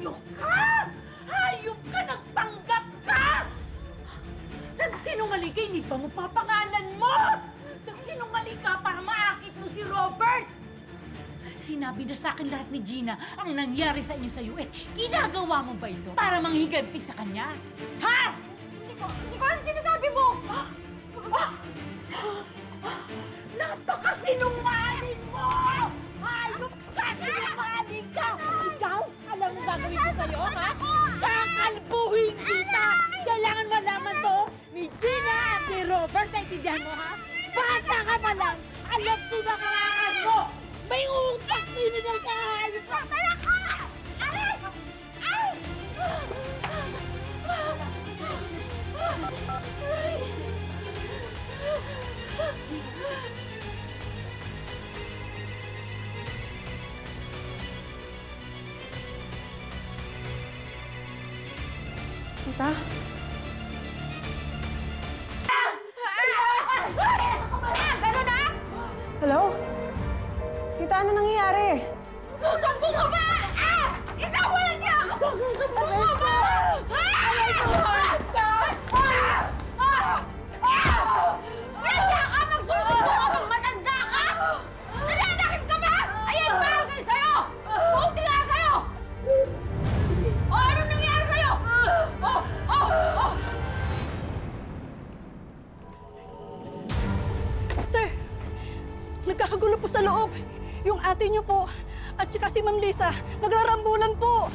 Demonyo ka! Hayop ka! Nagpanggap ka! Nagsinungaling ka, hindi pa mo papangalan mo! Nagsinungaling ka para maakit mo si Robert! Sinabi na sa akin lahat ni Gina ang nangyari sa inyo sa US. Ginagawa mo ba ito para manghiganti sa kanya? Ha? Hindi ko alam sinasabi mo! Napakasinungaling mo! Hayop ka! Sinungaling ka! Ikaw? Alam mo gagawin ko sa'yo, ha? Kakalbuhin kita! Kailangan malaman to ni Gina at ni Robert. Naintindihan mo, ha? Bata ka pa lang! Alam ko na karangan mo! May utak din ng kahayop ka! Tara ka! Aray! Ay! Tita? Gano'n na? Hello? Tita, ano nangyayari? Susumbong ka ba? Ikaw walang niya ako! Susumbong ka ba? Aray ko! Kaya ka magsusumbong ka pag matanda ka? Nananakit ka ba? Ayan bagay sa'yo! Buti nga sa'yo! O, anong nangyayari sa'yo? Sir, nagkakagulo po sa loob. Yung ate niyo po at saka si Ma'am Lisa, nagrarambulan po.